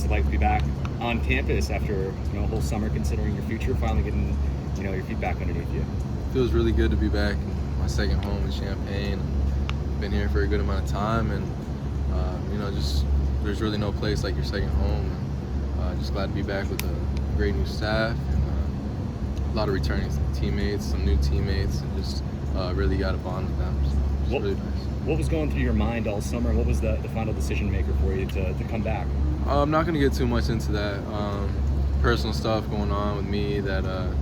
it like to be back on campus after a whole summer, considering your future, finally getting your feet back underneath you? Feels really good to be back in my second home in Champaign. Been here for a good amount of time, and just there's really no place like your second home. And just glad to be back with a great new staff and a lot of returning teammates, some new teammates, and just really got a bond with them. So it's really nice. What was going through your mind all summer? What was the final decision maker for you to come back? I'm not going to get too much into that. Personal stuff going on with me that,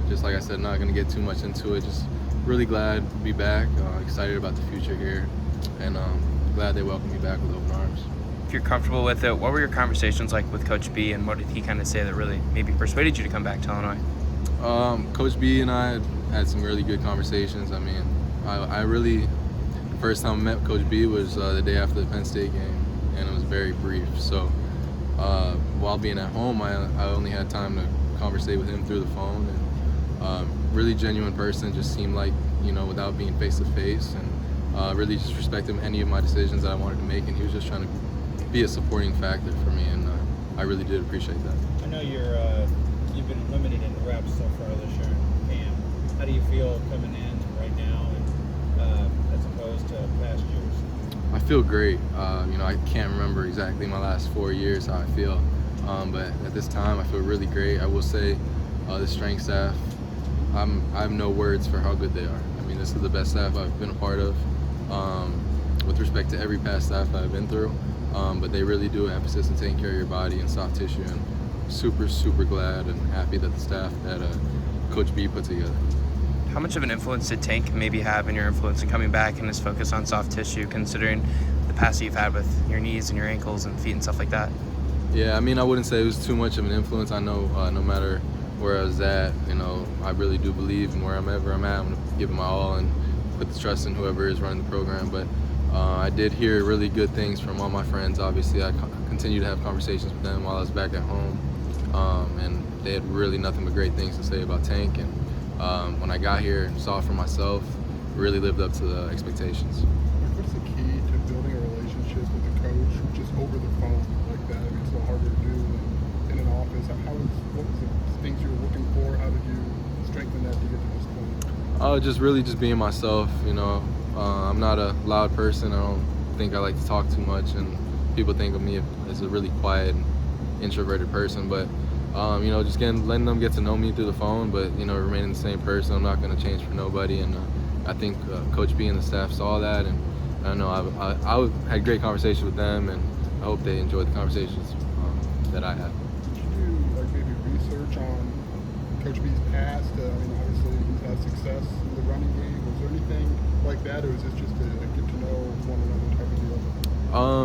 just like I said, not going to get too much into it. Just really glad to be back, excited about the future here, and glad they welcomed me back with open arms. If you're comfortable with it, what were your conversations like with Coach B, and what did he kind of say that really maybe persuaded you to come back to Illinois? Coach B and I had some really good conversations. I mean, I really, the first time I met Coach B was the day after the Penn State game, and it was very brief. So while being at home, I only had time to conversate with him through the phone, and really genuine person, just seemed like, without being face to face, and really just respected any of my decisions that I wanted to make, and he was just trying to be a supporting factor for me, and I really did appreciate that. I know you've been limited in reps so far this year in camp. How do you feel coming in right now, and as opposed to past years? I feel great. I can't remember exactly my last 4 years how I feel, but at this time I feel really great. I will say the strength staff, I have no words for how good they are. I mean, this is the best staff I've been a part of, with respect to every past staff I've been through, but they really do an emphasis on taking care of your body and soft tissue, and super, super glad and happy that the staff that Coach B put together. How much of an influence did Tank maybe have in your influence in coming back and his focus on soft tissue, considering the past you've had with your knees and your ankles and feet and stuff like that? Yeah, I mean, I wouldn't say it was too much of an influence. I know no matter where I was at, I really do believe in wherever I'm at, I'm going to give it my all and put the trust in whoever is running the program. But I did hear really good things from all my friends. Obviously, I continued to have conversations with them while I was back at home, and they had really nothing but great things to say about Tank. And when I got here and saw it for myself, really lived up to the expectations. What's the key to building a relationship with a coach just over the phone like that? I mean, it's a little harder to do in an office. What was the things you were looking for? How did you strengthen that to get to this point? Just being myself. I'm not a loud person. I don't think I like to talk too much, and people think of me as a really quiet, introverted person. But just letting them get to know me through the phone, but remaining the same person. I'm not going to change for nobody, and I think Coach B and the staff saw that, and I know I had great conversations with them, and I hope they enjoyed the conversations that I had. Did you do maybe research on Coach B's past? Obviously he's had success in the running game. Was there anything like that, or is this just a get to know one another type of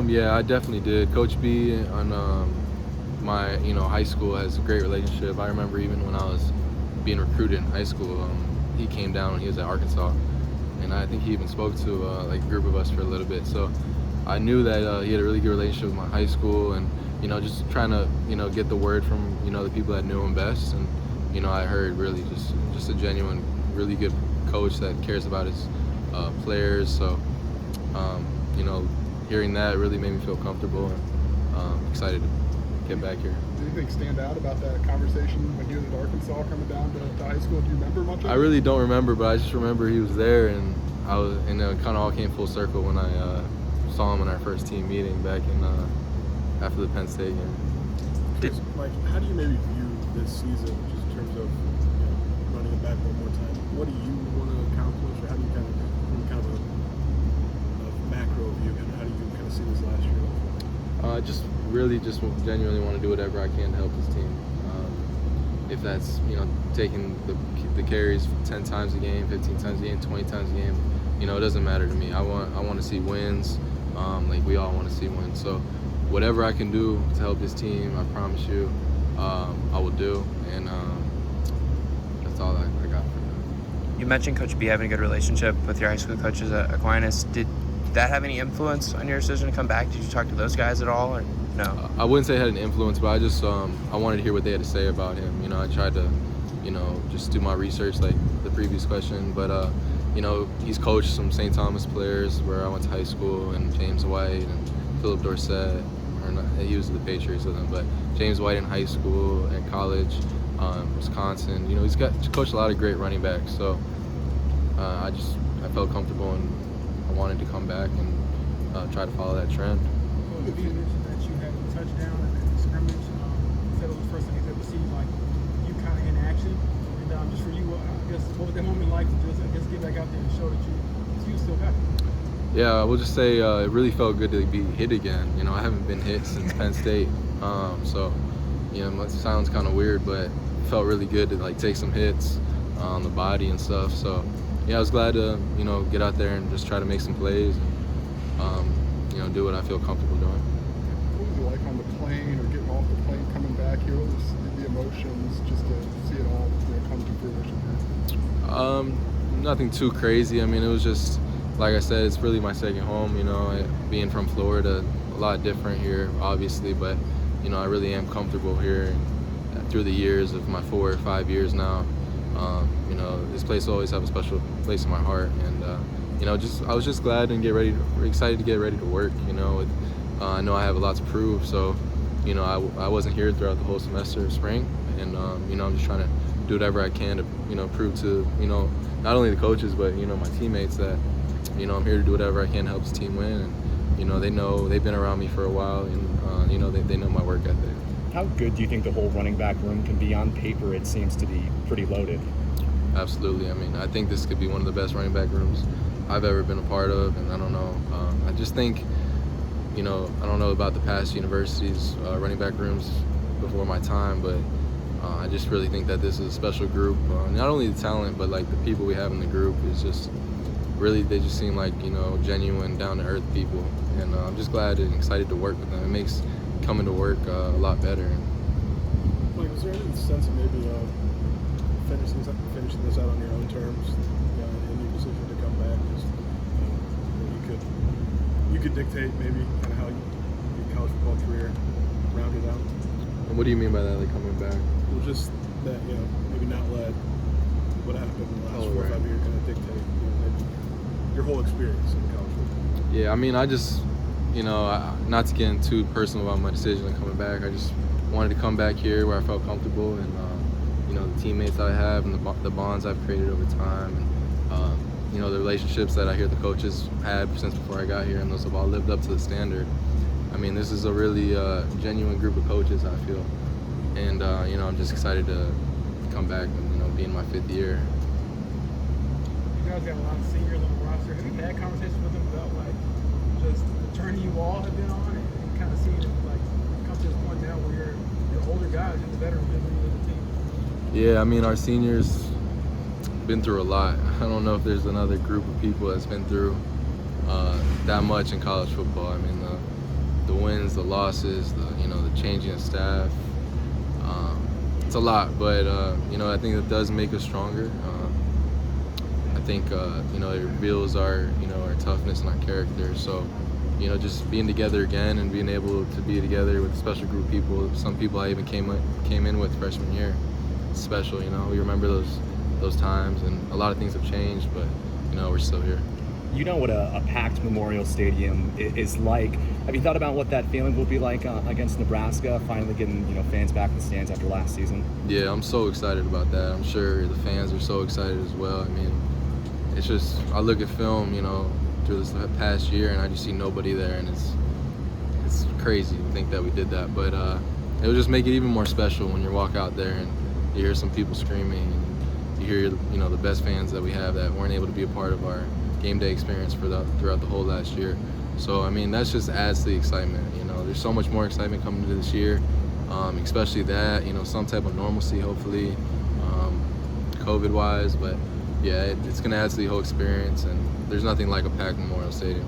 deal? Yeah, I definitely did. Coach B on my high school has a great relationship. I remember even when I was being recruited in high school, he came down when he was at Arkansas, and I think he even spoke to a group of us for a little bit. So I knew that he had a really good relationship with my high school, and just trying to get the word from the people that knew him best. And I heard really just a genuine, really good coach that cares about his players. So hearing that really made me feel comfortable and excited to get back here. Did anything stand out about that conversation when he was at Arkansas coming down to high school? Do you remember much of it? I really don't remember, but I just remember he was there, and it kind of all came full circle when I saw him in our first team meeting back in after the Penn State game. Mike, how do you maybe view this season, just in terms of running it back one more time? What do you want to accomplish, or how do you from a macro view, how do you kind of see this last year? Just genuinely want to do whatever I can to help this team. If that's taking the carries 10 times a game, 15 times a game, 20 times a game, it doesn't matter to me. I want to see wins. We all want to see wins. So whatever I can do to help this team, I promise you, I will do. And that's all I got for now. You mentioned Coach B having a good relationship with your high school coaches at Aquinas. Did that have any influence on your decision to come back? Did you talk to those guys at all, or no? I wouldn't say it had an influence, but I just I wanted to hear what they had to say about him. I tried to just do my research like the previous question, but he's coached some St. Thomas players where I went to high school, and James White and Philip Dorsett, he was the Patriots with him. But James White in high school, at college, Wisconsin. He's coached a lot of great running backs. So I felt comfortable and I wanted to come back and try to follow that trend. Well, you mentioned that you had a touchdown in the scrimmage. You said it was the first time you've ever seen like you kind of in action. And just for you, I guess what was that moment like to just get back out there and show that you still got it? Yeah, I will just say it really felt good to be hit again. I haven't been hit since Penn State, so it sounds kind of weird, but it felt really good to like take some hits on the body and stuff. So yeah, I was glad to get out there and just try to make some plays and do what I feel comfortable doing. What was it like on the plane or getting off the plane coming back here? What was the emotions just to see it all come to fruition? Nothing too crazy. I mean, it was just, like I said, it's really my second home. Being from Florida, a lot different here, obviously, but I really am comfortable here. And through the years of my 4 or 5 years now, this place will always have a special place in my heart. And I was just glad and excited to get ready to work. I know I have a lot to prove, so I wasn't here throughout the whole semester of spring, and I'm just trying to do whatever I can to prove to not only the coaches but my teammates that I'm here to do whatever I can to help this team win. And they know, they've been around me for a while, and they know my work ethic. How good do you think the whole running back room can be? On paper, it seems to be pretty loaded. Absolutely. I mean, I think this could be one of the best running back rooms I've ever been a part of, and I don't know. I just think, I don't know about the past universities' running back rooms before my time, but I just really think that this is a special group. Not only the talent, but like the people we have in the group is just really, they just seem like genuine, down-to-earth people, and I'm just glad and excited to work with them. It makes coming to work a lot better. Like, was there any sense of maybe finishing this out on your own terms, in your decision to come back? Just you could dictate maybe kind of how your college football career rounded out. And what do you mean by that, like coming back? Well, just that maybe not let what happened in the last 4 or 5 years kind of dictate maybe your whole experience in college football. Yeah, I mean, I just not to get too personal about my decision of coming back. I just wanted to come back here where I felt comfortable, and the teammates that I have and the bonds I've created over time, and the relationships that I hear the coaches had since before I got here, and those have all lived up to the standard. I mean, this is a really genuine group of coaches, I feel, and I'm just excited to come back and be in my 5th year. You guys got a lot of seniors on the roster. Have you had conversations with them about like just the journey you all have been on, and kind of seeing it like come to this point now where you're older guys and the veterans been leading the team? Yeah, I mean, our seniors been through a lot. I don't know if there's another group of people that's been through that much in college football. I mean, the wins, the losses, the changing of staff. It's a lot, but I think it does make us stronger. I think it reveals our toughness and our character. So just being together again and being able to be together with a special group of people. Some people I even came in with freshman year. It's special. We remember those times, and a lot of things have changed, but we're still here. You know what a packed Memorial Stadium is like. Have you thought about what that feeling will be like against Nebraska, finally getting fans back in the stands after last season? Yeah, I'm so excited about that. I'm sure the fans are so excited as well. I mean, it's just, I look at film, through this past year, and I just see nobody there, and it's crazy to think that we did that. But it'll just make it even more special when you walk out there and you hear some people screaming, and you hear the best fans that we have that weren't able to be a part of our game day experience throughout the whole last year. So I mean, that just adds to the excitement. There's so much more excitement coming into this year, especially that some type of normalcy, hopefully, COVID-wise. But yeah, it's gonna add to the whole experience, and there's nothing like a packed Memorial Stadium.